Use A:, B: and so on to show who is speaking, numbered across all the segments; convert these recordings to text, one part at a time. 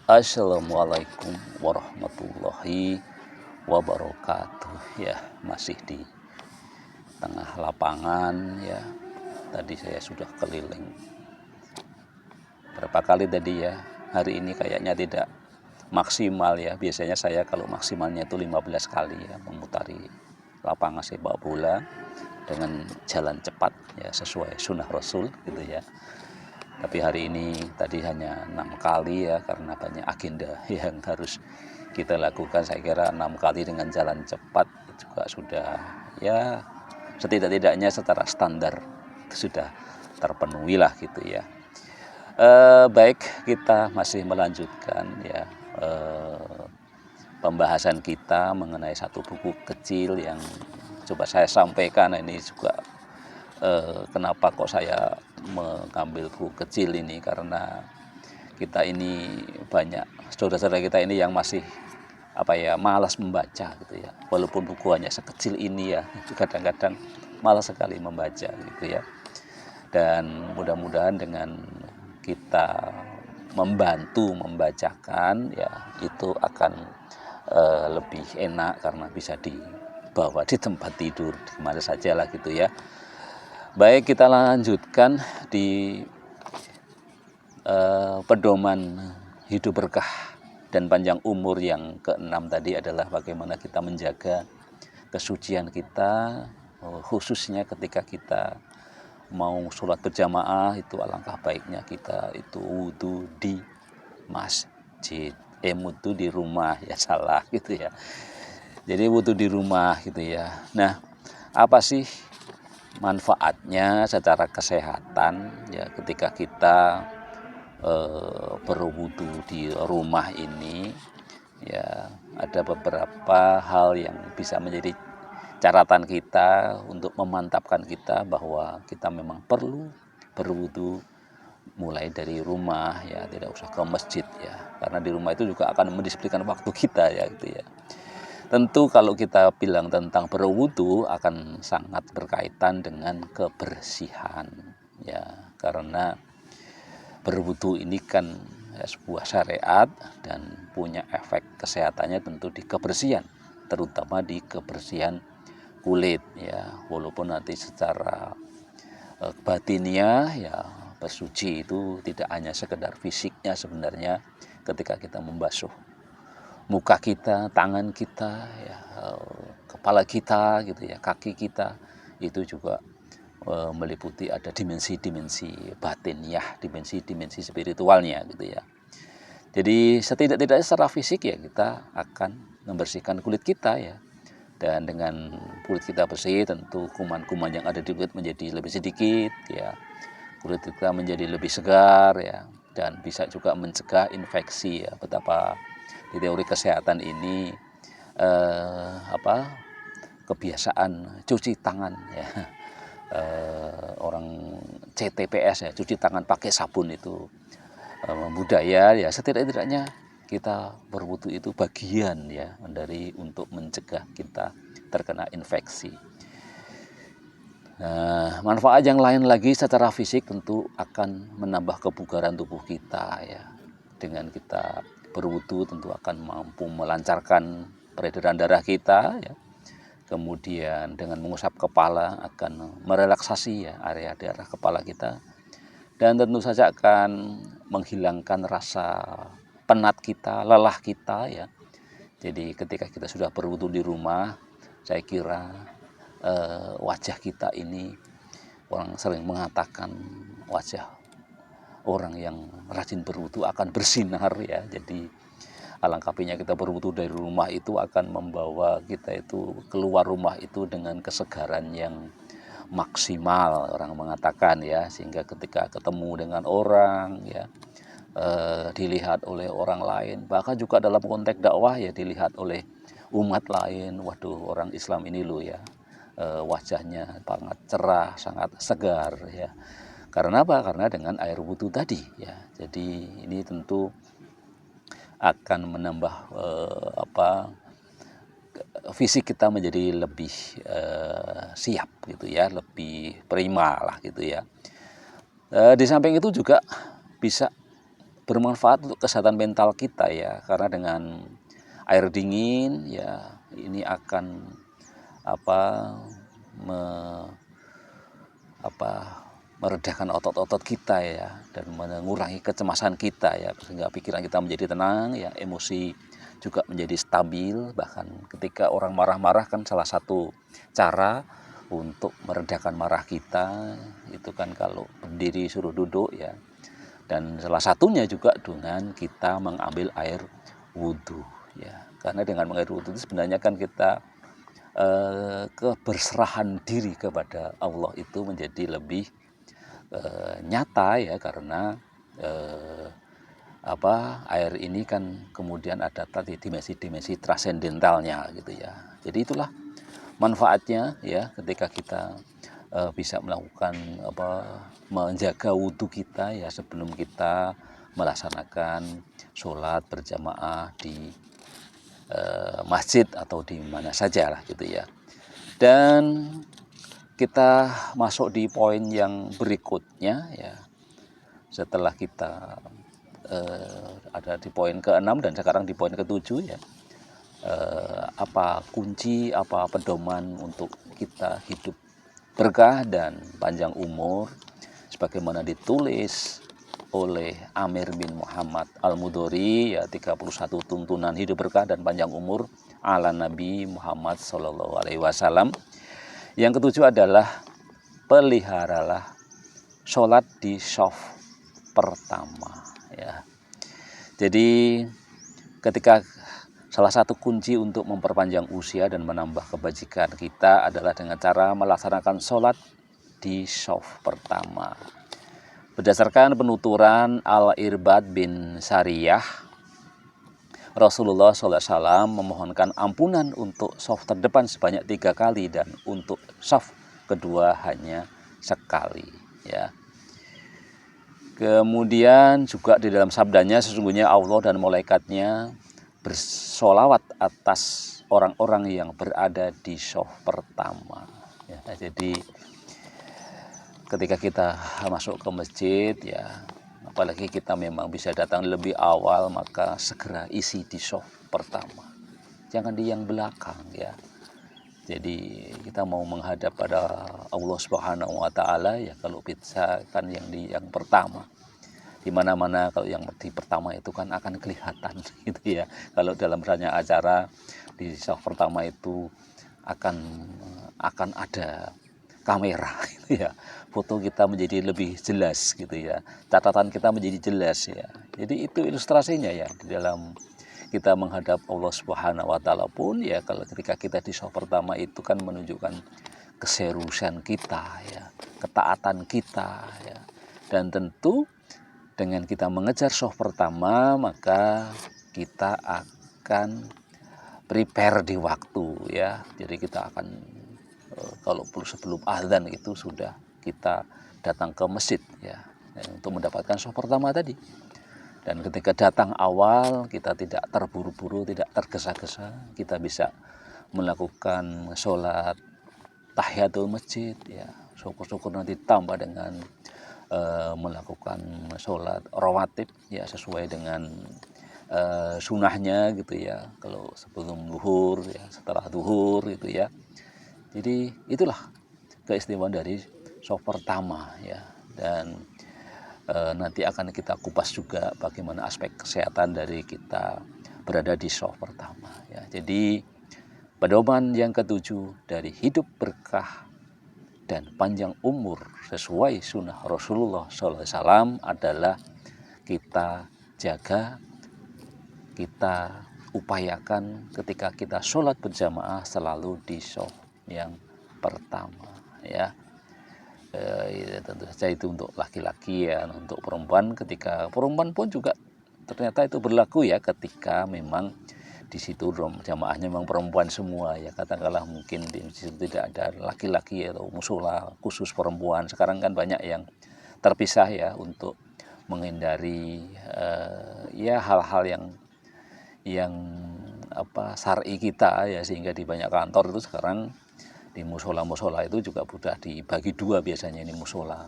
A: Assalamualaikum warahmatullahi wabarakatuh. Ya, masih di tengah lapangan ya. Tadi saya sudah keliling berapa kali tadi ya. Hari ini kayaknya tidak maksimal ya. Biasanya saya kalau maksimalnya itu 15 kali ya memutari lapangan sepak bola dengan jalan cepat ya, sesuai sunnah Rasul gitu ya. Tapi hari ini tadi hanya 6 kali ya, karena banyak agenda yang harus kita lakukan. Saya kira 6 kali dengan jalan cepat juga sudah ya, setidak-tidaknya secara standar sudah terpenuhi lah gitu ya. Baik, kita masih melanjutkan ya pembahasan kita mengenai satu buku kecil yang coba saya sampaikan. Ini juga kenapa kok saya mengambil buku kecil ini, karena kita ini banyak saudara-saudara kita ini yang masih malas membaca gitu ya. Walaupun buku hanya sekecil ini ya, itu kadang-kadang malas sekali membaca gitu ya. Dan mudah-mudahan dengan kita membantu membacakan ya, itu akan lebih enak karena bisa dibawa di tempat tidur di mana saja lah gitu ya. Baik, kita lanjutkan di pedoman hidup berkah dan panjang umur yang keenam tadi adalah bagaimana kita menjaga kesucian kita, khususnya ketika kita mau sholat berjamaah. Itu alangkah baiknya kita itu wudhu di masjid, wudhu di rumah ya, salah gitu ya. Jadi wudhu di rumah gitu ya. Nah, apa sih manfaatnya secara kesehatan ya ketika kita berwudu di rumah ini ya? Ada beberapa hal yang bisa menjadi catatan kita untuk memantapkan kita bahwa kita memang perlu berwudu mulai dari rumah ya, tidak usah ke masjid ya, karena di rumah itu juga akan mendisiplinkan waktu kita ya gitu ya. Tentu kalau kita bilang tentang berwudu akan sangat berkaitan dengan kebersihan ya, karena berwudu ini kan ya, sebuah syariat dan punya efek kesehatannya tentu di kebersihan, terutama di kebersihan kulit ya. Walaupun nanti secara batinnya ya, bersuci itu tidak hanya sekedar fisiknya sebenarnya. Ketika kita membasuh muka kita, tangan kita ya, kepala kita gitu ya, kaki kita, itu juga meliputi ada dimensi-dimensi batin ya, dimensi-dimensi spiritualnya gitu ya. Jadi setidak-tidaknya secara fisik ya, kita akan membersihkan kulit kita ya. Dan dengan kulit kita bersih, tentu kuman-kuman yang ada di kulit menjadi lebih sedikit ya. Kulit kita menjadi lebih segar ya, dan bisa juga mencegah infeksi ya. Betapa di teori kesehatan ini kebiasaan cuci tangan ya, orang CTPS ya, cuci tangan pakai sabun itu budaya ya. Setidak-tidaknya kita berwudu itu bagian ya dari untuk mencegah kita terkena infeksi. Nah, manfaat yang lain lagi secara fisik tentu akan menambah kebugaran tubuh kita ya. Dengan kita berwudu tentu akan mampu melancarkan peredaran darah kita ya. Kemudian dengan mengusap kepala akan merelaksasi ya area daerah kepala kita, dan tentu saja akan menghilangkan rasa penat kita, lelah kita ya. Jadi ketika kita sudah berwudu di rumah, saya kira wajah kita ini, orang sering mengatakan wajah orang yang rajin berwudu akan bersinar ya. Jadi alangkah baiknya kita berwudu dari rumah, itu akan membawa kita itu keluar rumah itu dengan kesegaran yang maksimal, orang mengatakan ya. Sehingga ketika ketemu dengan orang ya, dilihat oleh orang lain, bahkan juga dalam konteks dakwah ya, dilihat oleh umat lain, waduh orang Islam ini loh ya, wajahnya sangat cerah, sangat segar ya. Karena apa? Karena dengan air wudhu tadi ya. Jadi ini tentu akan menambah fisik kita menjadi lebih siap gitu ya, lebih prima lah gitu ya. Di samping itu juga bisa bermanfaat untuk kesehatan mental kita ya, karena dengan air dingin ya ini akan apa me, apa meredakan otot-otot kita ya, dan mengurangi kecemasan kita ya, sehingga pikiran kita menjadi tenang ya, emosi juga menjadi stabil. Bahkan ketika orang marah-marah kan salah satu cara untuk meredakan marah kita itu kan kalau berdiri suruh duduk ya, dan salah satunya juga dengan kita mengambil air wudhu ya, karena dengan mengambil wudhu itu sebenarnya kan kita keberserahan diri kepada Allah itu menjadi lebih nyata ya, karena air ini kan kemudian ada tadi dimensi-dimensi transendentalnya gitu ya. Jadi itulah manfaatnya ya, ketika kita bisa melakukan menjaga wudhu kita ya sebelum kita melaksanakan sholat berjamaah di masjid atau di mana saja lah gitu ya. Dan kita masuk di poin yang berikutnya ya, setelah kita ada di poin ke-6 dan sekarang di poin ke-7 ya. Apa kunci, apa pedoman untuk kita hidup berkah dan panjang umur sebagaimana ditulis oleh Amir bin Muhammad Al-Mudhori ya, 31 tuntunan hidup berkah dan panjang umur ala Nabi Muhammad SAW. Yang ketujuh adalah peliharalah sholat di shaf pertama ya. Jadi ketika salah satu kunci untuk memperpanjang usia dan menambah kebajikan kita adalah dengan cara melaksanakan sholat di shaf pertama. Berdasarkan penuturan Al-Irbad bin Sariyah, Rasulullah SAW memohonkan ampunan untuk shaf terdepan sebanyak 3 kali dan untuk shaf kedua hanya sekali ya. Kemudian juga di dalam sabdanya, sesungguhnya Allah dan malaikatnya bersolawat atas orang-orang yang berada di shaf pertama ya. Jadi ketika kita masuk ke masjid ya, apalagi kita memang bisa datang lebih awal, maka segera isi di shaf pertama, jangan di yang belakang ya. Jadi kita mau menghadap pada Allah Subhanahu wa taala ya, kalau bisa kan yang di yang pertama. Di mana-mana kalau yang di pertama itu kan akan kelihatan gitu ya. Kalau dalam misalnya acara di shaf pertama itu akan ada kamera gitu ya. Foto kita menjadi lebih jelas gitu ya. Catatan kita menjadi jelas ya. Jadi itu ilustrasinya ya, di dalam kita menghadap Allah Subhanahu wa taala pun ya, kalau ketika kita di shaf pertama itu kan menunjukkan keseriusan kita ya, ketaatan kita ya. Dan tentu dengan kita mengejar shaf pertama, maka kita akan prepare di waktu ya. Jadi kita akan kalau sebelum azan itu sudah kita datang ke masjid ya, untuk mendapatkan shaf pertama tadi. Dan ketika datang awal, kita tidak terburu-buru, tidak tergesa-gesa, kita bisa melakukan sholat tahiyatul masjid ya. Syukur-syukur nanti tambah dengan melakukan sholat rawatib ya, sesuai dengan sunahnya gitu ya. Kalau sebelum zuhur ya, setelah zuhur gitu ya. Jadi itulah keistimewaan dari shaf pertama ya. Dan nanti akan kita kupas juga bagaimana aspek kesehatan dari kita berada di shaf pertama ya. Jadi pedoman yang ketujuh dari hidup berkah dan panjang umur sesuai sunnah Rasulullah SAW adalah kita jaga, kita upayakan ketika kita sholat berjamaah selalu di shaf yang pertama ya. Tentu saja itu untuk laki-laki ya. Untuk perempuan, ketika perempuan pun juga ternyata itu berlaku ya, ketika memang di situ jamaahnya memang perempuan semua ya, katakanlah mungkin di situ tidak ada laki-laki atau musola khusus perempuan. Sekarang kan banyak yang terpisah ya, untuk menghindari ya hal-hal yang syar'i kita ya, sehingga di banyak kantor itu sekarang di musola-musola itu juga sudah dibagi dua biasanya, ini musola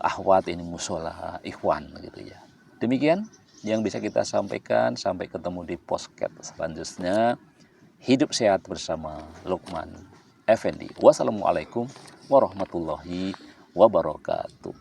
A: akhwat, ini musola ikhwan gitu ya. Demikian yang bisa kita sampaikan. Sampai ketemu di podcast selanjutnya. Hidup sehat bersama Lukman Effendi. Wassalamualaikum warahmatullahi wabarakatuh.